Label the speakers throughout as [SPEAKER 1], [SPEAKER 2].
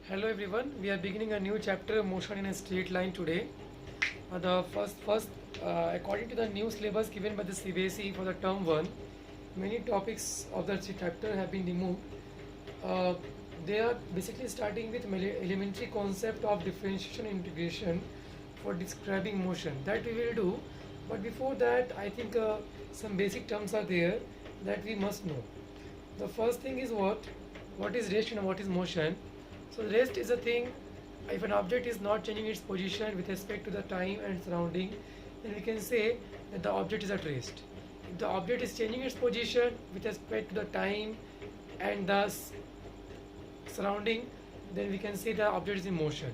[SPEAKER 1] Hello everyone, we are beginning a new chapter motion in a straight line today. According to the new syllabus given by the CBSE for the term 1, many topics of the chapter have been removed. Uh, they are basically starting with elementary concept of differentiation and integration for describing motion. That we will do, but before that I think some basic terms are there that we must know. The first thing is what is rest and what is motion. So rest is a thing if an object is not changing its position with respect to the time and surrounding, then we can say that the object is at rest. If the object is changing its position with respect to the time and thus surrounding, then we can say the object is in motion.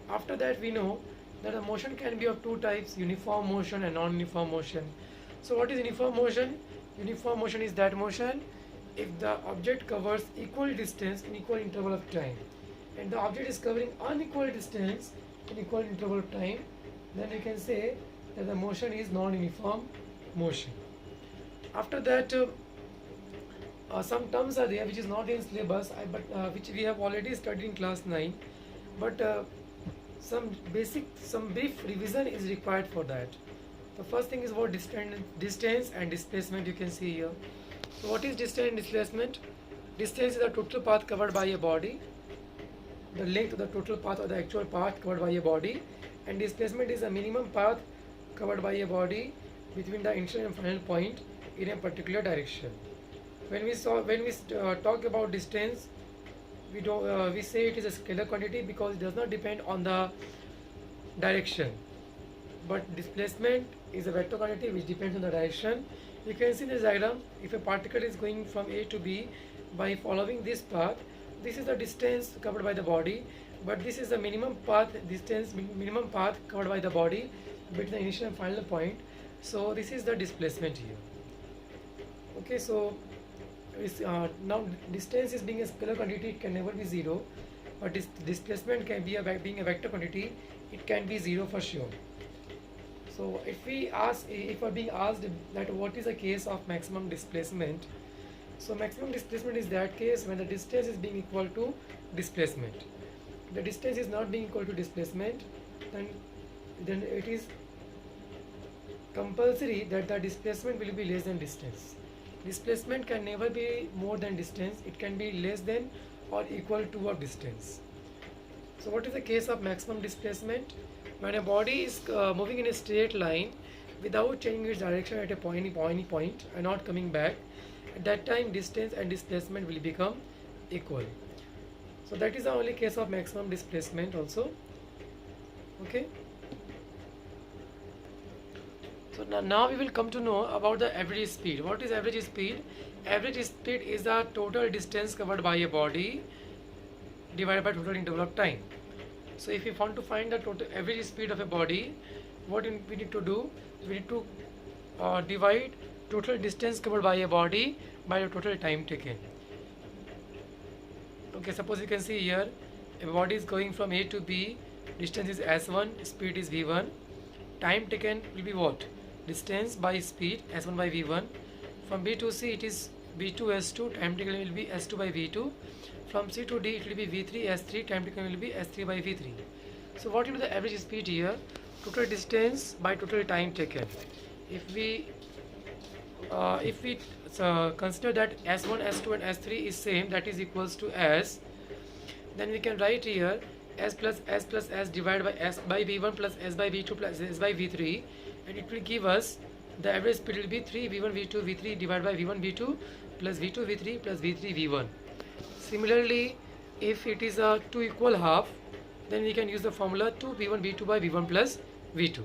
[SPEAKER 1] After that, we know that the motion can be of two types: uniform motion and non-uniform motion. So what is uniform motion? Uniform motion is that motion if the object covers equal distance in equal interval of time, and the object is covering unequal distance in equal interval of time, then we can say that the motion is non-uniform motion. After that, some terms are there which is not in syllabus, but which we have already studied in class 9, but some brief revision is required for that. The first thing is about distance and displacement. You can see here. So what is distance and displacement? Distance is the total path covered by a body, the length of the total path or the actual path covered by a body, and displacement is the minimum path covered by a body between the initial and final point in a particular direction. When we talk about distance, we say it is a scalar quantity because it does not depend on the direction. But displacement is a vector quantity which depends on the direction. You can see this diagram. If a particle is going from A to B by following this path, this is the distance covered by the body, but this is the minimum path covered by the body between the initial and final point. So this is the displacement here. Okay, so now distance is being a scalar quantity, it can never be zero, but displacement can be being a vector quantity, it can be zero for sure. So if we are being asked that what is the case of maximum displacement, so maximum displacement is that case when the distance is being equal to displacement. If the distance is not being equal to displacement, then it is compulsory that the displacement will be less than distance. Displacement can never be more than distance, it can be less than or equal to of distance. So what is the case of maximum displacement? When a body is moving in a straight line without changing its direction at a point and not coming back, at that time distance and displacement will become equal. So that is the only case of maximum displacement also. Okay. So now we will come to know about the average speed. What is average speed? Average speed is the total distance covered by a body divided by total interval of time. So if we want to find the total average speed of a body, what we need to do? We need to divide total distance covered by a body by the total time taken. Okay, suppose you can see here, a body is going from A to B, distance is S1, speed is V1, time taken will be what? Distance by speed, S1 by V1. From B to C it is V2 S2, time taken will be S2 by V2. From C to D it will be V3 S3, time taken will be S3 by V3. So what will be the average speed here? Total distance by total time taken. If we consider that S1, S2 and S3 is same, that is equals to S, then we can write here S plus S divided by S by V1 plus S by V2 plus S by V3, and it will give us the average speed will be 3 V1 V2 V3 divided by V1 V2 plus V2 V3 plus V3 V1. Similarly, if it is a 2 equal half, then we can use the formula 2 V1 V2 by V1 plus V2.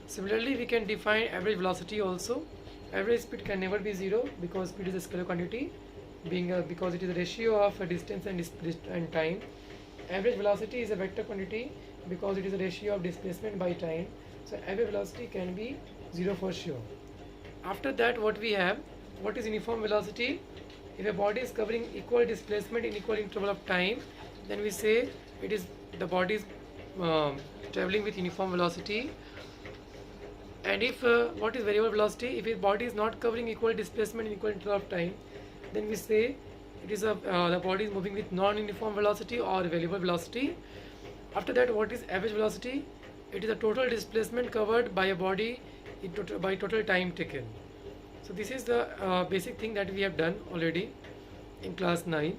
[SPEAKER 1] Similarly, we can define average velocity also. Average speed can never be zero because speed is a scalar quantity, because it is a ratio of distance and time. Average velocity is a vector quantity because it is a ratio of displacement by time. So average velocity can be zero for sure. After that, what we have? What is uniform velocity? If a body is covering equal displacement in equal interval of time, then we say it is the body is traveling with uniform velocity. And if what is variable velocity? If a body is not covering equal displacement in equal interval of time, then we say it is the body is moving with non-uniform velocity or variable velocity. After that, what is average velocity? It is the total displacement covered by a body by total time taken. So this is the basic thing that we have done already in class 9.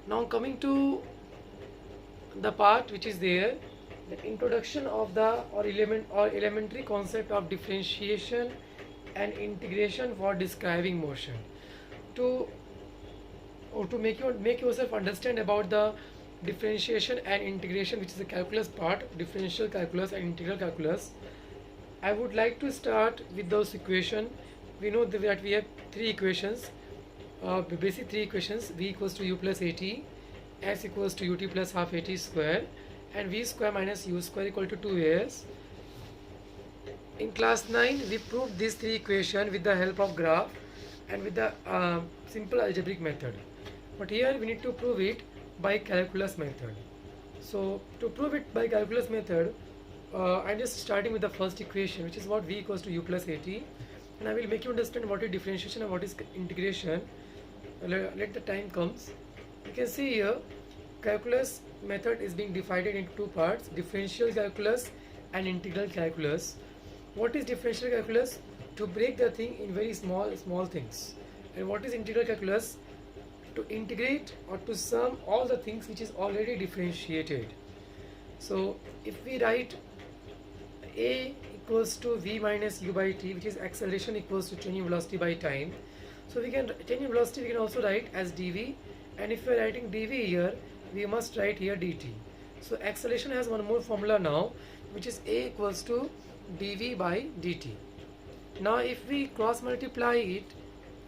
[SPEAKER 1] Now coming to the part which is there, the introduction of the elementary concept of differentiation and integration for describing motion. To make yourself understand about the differentiation and integration, which is the calculus part, differential calculus and integral calculus, I would like to start with those equation. We know that we have three equations, basic three equations: v equals to u plus at, s equals to ut plus half at square, and v square minus u square equal to 2as. In class 9, we proved these three equations with the help of graph and with the simple algebraic method. But here we need to prove it by calculus method. So to prove it by calculus method, I'm just starting with the first equation, which is what v equals to u plus at, and I will make you understand what is differentiation and what is integration. Let the time comes. You can see here, calculus method is being divided into two parts: differential calculus and integral calculus. What is differential calculus? To break the thing in very small things. And what is integral calculus? To integrate or to sum all the things which is already differentiated. So if we write a equals to v minus u by t, which is acceleration equals to changing velocity by time. So we can changing velocity we can also write as dv, and if we are writing dv here, we must write here dt. So acceleration has one more formula now, which is a equals to dv by dt. Now if we cross multiply it,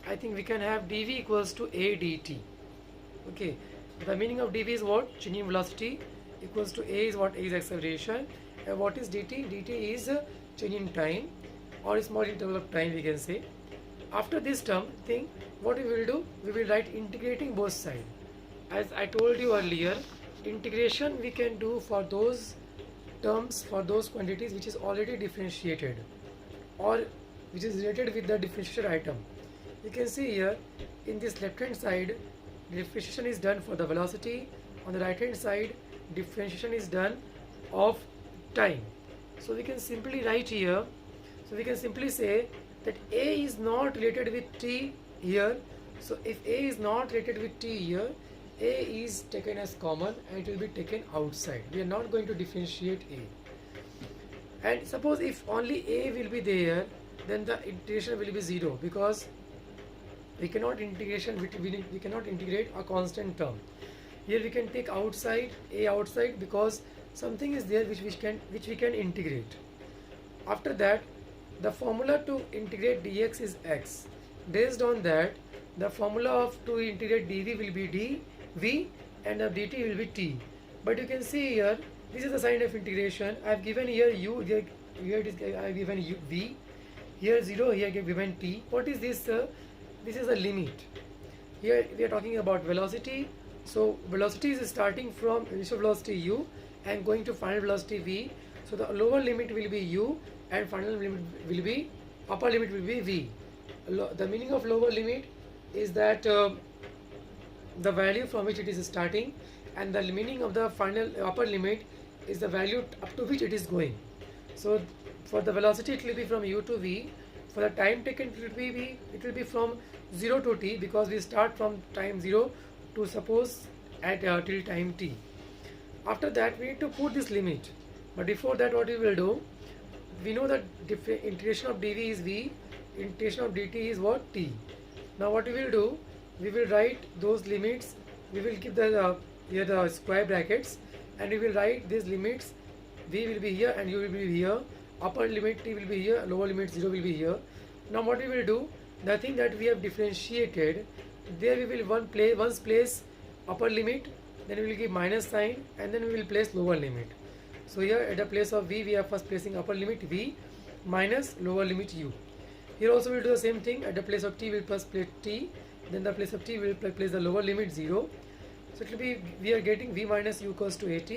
[SPEAKER 1] I think we can have dv equals to a dt. Okay, the meaning of dv is what? Changing velocity equals to a is what? A is acceleration, and what is dt? dt is changing time or small interval of time, we can say. After this term thing, what we will do? We will write integrating both sides. As I told you earlier, integration we can do for those terms, for those quantities which is already differentiated or which is related with the differentiation item. You can see here in this left hand side, differentiation is done for the velocity. On the right hand side, differentiation is done of time. So we can simply write here, so we can simply say that a is not related with t here. So if a is not related with t here, a is taken as common and it will be taken outside. We are not going to differentiate a. And suppose if only a will be there, then the integration will be 0, because we cannot we cannot integrate a constant term. Here we can take outside a outside, because something is there which we can integrate. After that, the formula to integrate dx is x. Based on that, the formula of to integrate dv will be dv and the dt will be t. But you can see here, this is the sign of integration. I have given here u, here it is, I have given u, v, here 0, here I have given t. What is this? This is a limit. Here we are talking about velocity. So velocity is starting from initial velocity u and going to final velocity v. So the lower limit will be u and final limit will be, upper limit will be v. The meaning of lower limit is that the value from which it is starting, and the meaning of the final upper limit is the value up to which it is going. So for the velocity it will be from u to v. For the time taken it will be from 0 to t, because we start from time 0 to suppose at till time t. After that we need to put this limit, but before that what we will do, we know that integration of dv is v, integration of dt is what? T. Now what we will do, we will write those limits, we will keep the here the square brackets, and we will write these limits. V will be here and u will be here, upper limit t will be here, lower limit 0 will be here. Now what we will do, the thing that we have differentiated, there we will once place upper limit, then we will give minus sign, and then we will place lower limit. So here at the place of v, we are first placing upper limit v minus lower limit u. Here also we will do the same thing. At the place of t we will first place t, then the place of t we will place the lower limit 0. So it will be, we are getting v minus u equals to at.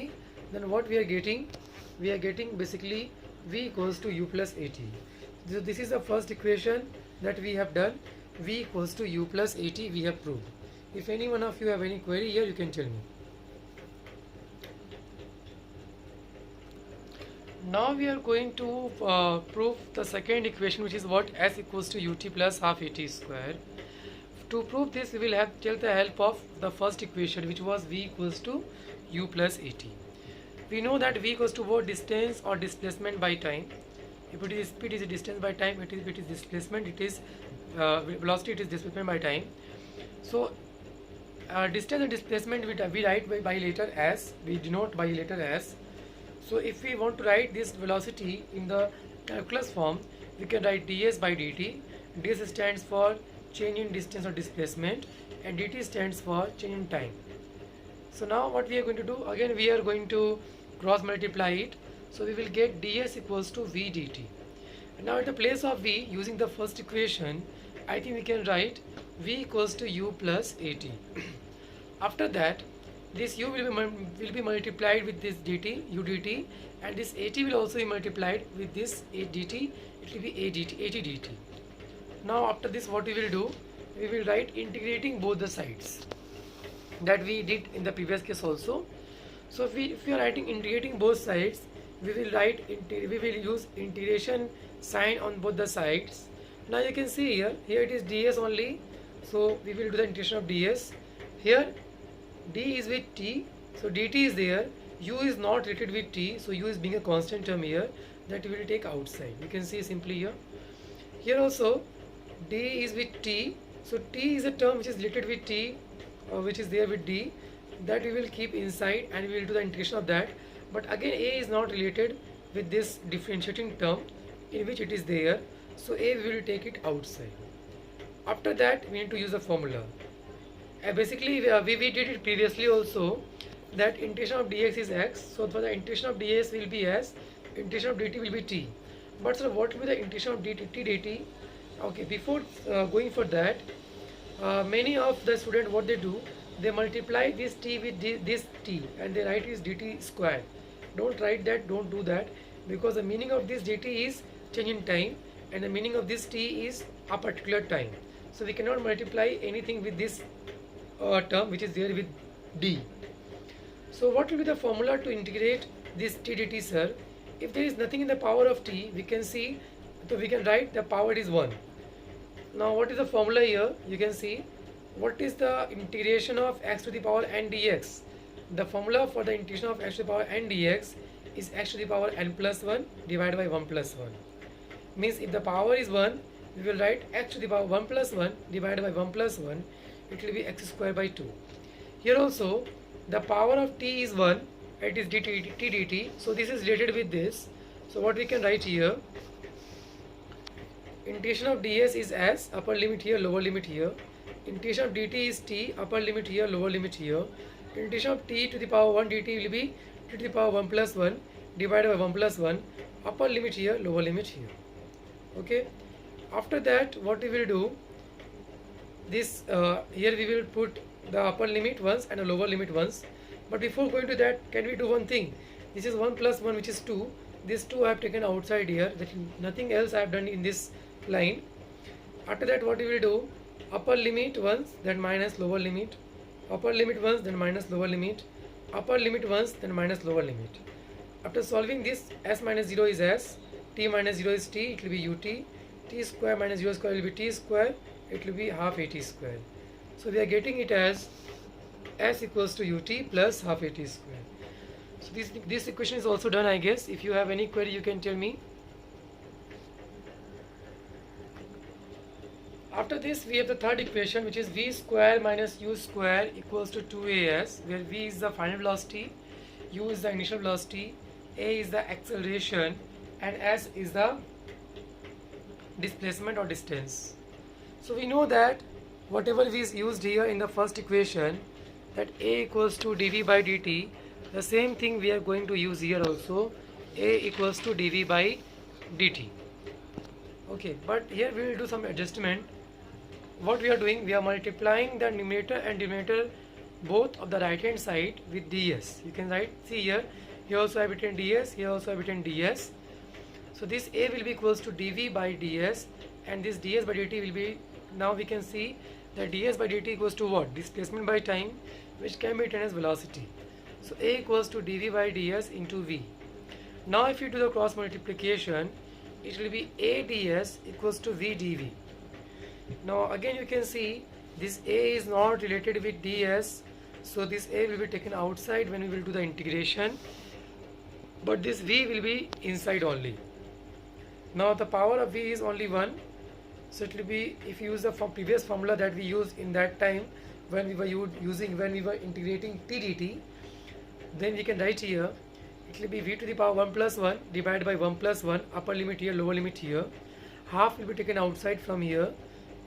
[SPEAKER 1] Then what we are getting? We are getting basically v equals to u plus at. So this is the first equation that we have done. V equals to u plus at we have proved. If any one of you have any query here, you can tell me. Now we are going to prove the second equation, which is what? S equals to ut plus half at square. To prove this, we will have to take the help of the first equation, which was v equals to u plus at. We know that v equals to what? Distance or displacement by time. If it is speed, it is distance by time. It is displacement, it is velocity, it is displacement by time. So distance and displacement we write by letter s. We denote by letter s. So if we want to write this velocity in the calculus form, we can write ds by dt. ds stands for change in distance or displacement, and dt stands for change in time. So now what we are going to do, again we are going to cross multiply it. So we will get ds equals to v dt. And now at the place of v, using the first equation, I think we can write v equals to u plus at. After that, this u will be multiplied with this dt, u dt, and this at will also be multiplied with this a dt. It will be a dt, at dt. Now after this, what we will do, we will write integrating both the sides, that we did in the previous case also. So if we are writing integrating both sides, we will use integration sign on both the sides. Now you can see here it is ds only, so we will do the integration of ds. Here d is with t, so dt is there. U is not related with t, so u is being a constant term here, that we will take outside. You can see simply here. Here also d is with t, so t is a term which is related with t, which is there with d, that we will keep inside, and we will do the integration of that. But again a is not related with this differentiating term in which it is there, so a we will take it outside. After that, we need to use a formula. Basically we did it previously also, that integration of dx is x, so for the integration of ds will be s, integration of dt will be t. But sir, what will be the integration of dt? Okay, before going for that, many of the students, what they do, they multiply this t with this t, and they write is dt square. Don't write that, don't do that, because the meaning of this dt is change in time, and the meaning of this t is a particular time. So we cannot multiply anything with this term which is there with d. So what will be the formula to integrate this t dt, sir? If there is nothing in the power of t, we can see, so we can write the power is 1. Now what is the formula here? You can see what is the integration of x to the power n dx. The formula for the integration of x to the power n dx is x to the power n plus 1 divided by 1 plus 1. Means if the power is 1, we will write x to the power 1 plus 1 divided by 1 plus 1. It will be x square by 2. Here also the power of t is 1, it is t dt, so this is related with this. So what we can write here, integration of ds is s, upper limit here, lower limit here. Integration of dt is t, upper limit here, lower limit here. Integration of t to the power 1 dt will be t to the power 1 plus 1 divided by 1 plus 1, upper limit here, lower limit here. Okay. After that, what we will do, this here we will put the upper limit once and a lower limit once. But before going to that, can we do one thing? This is 1 plus 1, which is 2. This 2 I have taken outside here, that nothing else I have done in this line. After that, what we will do, upper limit once, then minus lower limit, upper limit once, then minus lower limit, upper limit once, then minus lower limit. After solving this, s minus 0 is s, t minus 0 is t, it will be ut, t square minus 0 square will be t square, it will be half at square. So we are getting it as s equals to ut plus half at square. So this equation is also done, I guess. If you have any query, you can tell me. After this, we have the third equation, which is v square minus u square equals to 2as, where v is the final velocity, u is the initial velocity, a is the acceleration, and s is the displacement or distance. So we know that whatever we used here in the first equation, that a equals to dv by dt, the same thing we are going to use here also, a equals to dv by dt. Okay, but here we will do some adjustment. What we are doing, we are multiplying the numerator and denominator both of the right hand side with ds. You can write, see here also I have written ds, here also I have written ds. So this a will be equals to dv by ds, and this ds by dt will be, now we can see that ds by dt equals to what? Displacement by time, which can be written as velocity. So A equals to dv by ds into v. Now if you do the cross multiplication, it will be A ds equals to v dv. Now again you can see this A is not related with ds, so this A will be taken outside when we will do the integration, but this v will be inside only. Now the power of v is only 1, so it will be, if you use the previous formula that we used in that time when we were integrating t dt, then we can write here, it will be v to the power 1 plus 1 divided by 1 plus 1, upper limit here, lower limit here, half will be taken outside from here,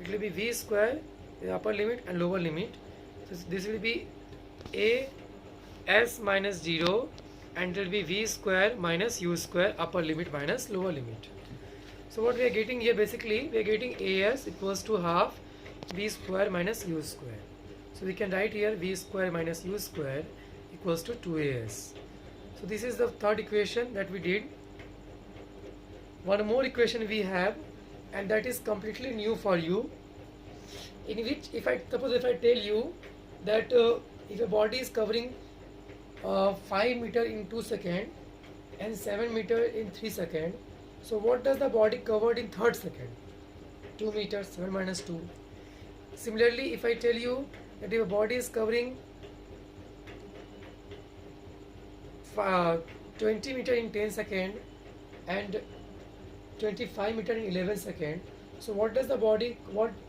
[SPEAKER 1] it will be v square, the upper limit and lower limit. So this will be a s minus 0, and it will be v square minus u square, upper limit minus lower limit. So what we are getting here, basically we are getting as equals to half v square minus u square. So we can write here v square minus u square equals to 2as. So this is the third equation that we did. One more equation we have, and that is completely new for you, in which if I tell you that if a body is covering 5 meter in 2 seconds and 7 meter in 3 seconds, so what does the body covered in third second? 2 meters, 7 minus 2. Similarly, if I tell you that if a body is covering 20 meter in 10 seconds and 25 meter in 11 seconds, so what does the body,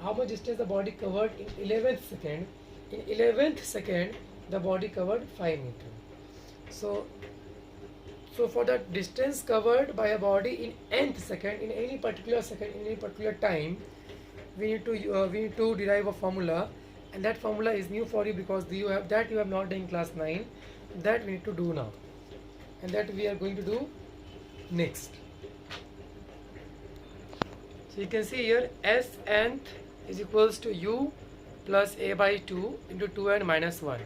[SPEAKER 1] how much distance the body covered in 11th second? In 11th second, the body covered 5 meter. So for the distance covered by a body in nth second, in any particular second, in any particular time, we need to derive a formula, and that formula is new for you because you have not done in class 9. That we need to do now, and that we are going to do next. So you can see here s nth is equals to u plus a by 2 into 2n minus 1,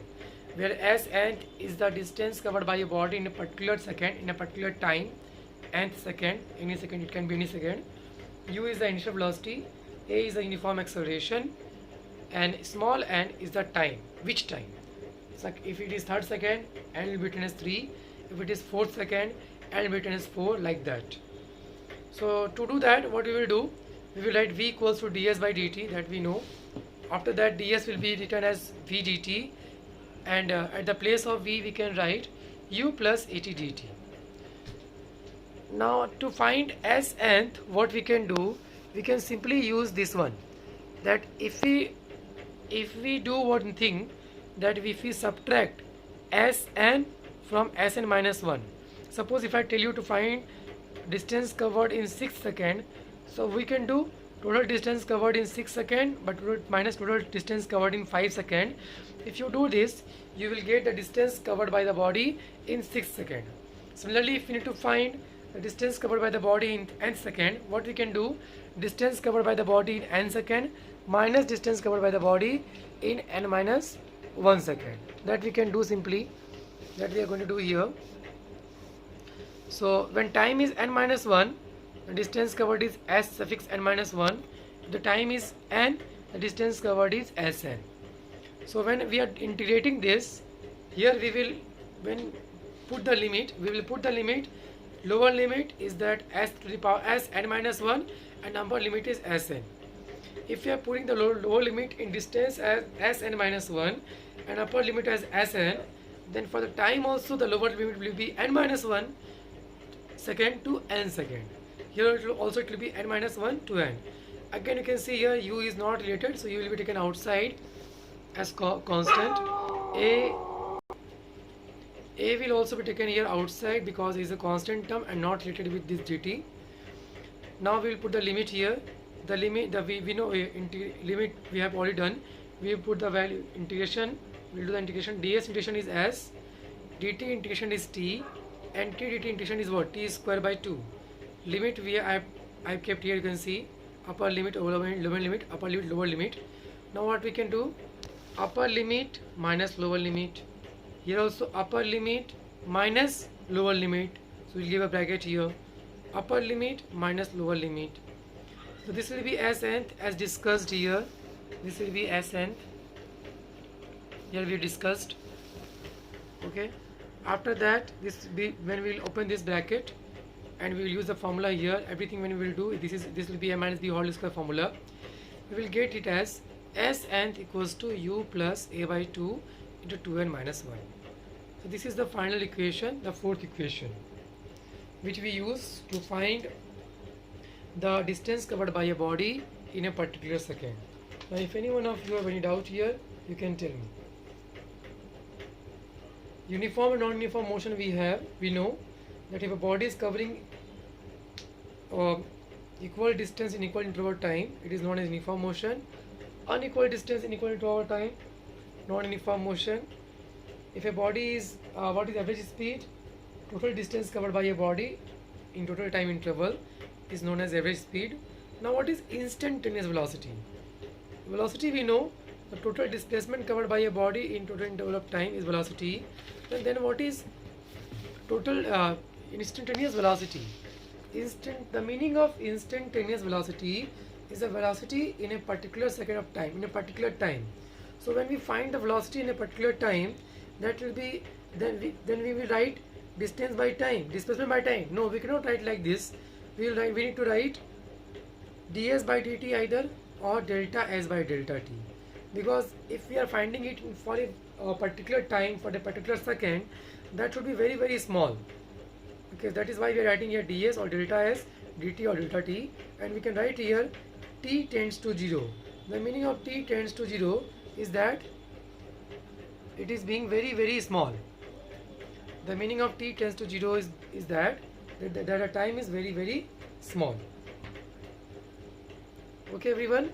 [SPEAKER 1] where s nth is the distance covered by a body in a particular second, in a particular time, nth second, any second, it can be any second. U is the initial velocity, a is the uniform acceleration, and small n is the time. Which time? So if it is third second, n will be written as 3. If it is fourth second, n will be written as 4, like that. So to do that, what we will do, we will write v equals to ds by dt, that we know. After that, ds will be written as v dt, and at the place of v we can write u plus at dt. Now to find s nth, what we can do, we can simply use this one, that if we do one thing, that if we subtract Sn from Sn minus 1, suppose if I tell you to find distance covered in 6 seconds, so we can do total distance covered in 6 seconds but minus total distance covered in 5 seconds. If you do this, you will get the distance covered by the body in 6 seconds. Similarly, if you need to find the distance covered by the body in n second, what we can do, distance covered by the body in n second minus distance covered by the body in n minus 1 second. That we can do simply, that we are going to do here. So when time is n minus 1, the distance covered is s suffix n minus 1. If the time is n, the distance covered is Sn. So when we are integrating this, here we will, when put the limit, we will put the limit, lower limit is that s to the power s n minus 1, and upper limit is Sn. If we are putting the lower limit in distance as Sn minus 1 and upper limit as Sn, then for the time also the lower limit will be n minus 1 second to n second. Here it will be n minus 1 to n. Again you can see here u is not related, so u will be taken outside as constant. A will also be taken here outside because it is a constant term and not related with this dt. Now we will put the limit here. The limit, we know limit we have already done. We will put the value integration. We will do the integration. ds integration is s, dt integration is t, and t dt integration is what? T square by 2. Limit I have kept here. You can see upper limit, lower limit, upper limit, lower limit. Now what we can do? Upper limit minus lower limit. Here also upper limit minus lower limit. So we'll give a bracket here. Upper limit minus lower limit. So this will be as nth as discussed here. This will be S nth. Here we discussed. Okay. After that, this be when we will open this bracket, and we will use the formula here. Everything when we will do this will be a minus b whole square formula. We will get it as S nth equals to u plus a by 2 into 2n minus 1. So this is the final equation, the fourth equation, which we use to find the distance covered by a body in a particular second. Now if any one of you have any doubt here, you can tell me. Uniform and non-uniform motion we know that if a body is covering equal distance in equal interval time, it is known as uniform motion. Unequal distance in equal interval time, non-uniform motion. If a body is what is average speed, total distance covered by a body in total time interval is known as average speed. Now what is instantaneous velocity? Velocity we know the total displacement covered by a body in total interval of time is velocity. And then what is total instantaneous velocity? The meaning of instantaneous velocity is a velocity in a particular second of time, in a particular time. So when we find the velocity in a particular time, that will be then we will write distance by time, displacement by time. No, we cannot write like this. We need to write ds by dt either or delta s by delta t, because if we are finding it for a particular time, for a particular second, that should be very, very small. Okay, that is why we are writing here ds or delta s, dt or delta t, and we can write here t tends to 0. The meaning of t tends to 0 is that it is being very, very small. The meaning of t tends to 0 is that the time is very, very small. Okay everyone,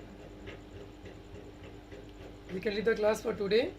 [SPEAKER 1] we can leave the class for today.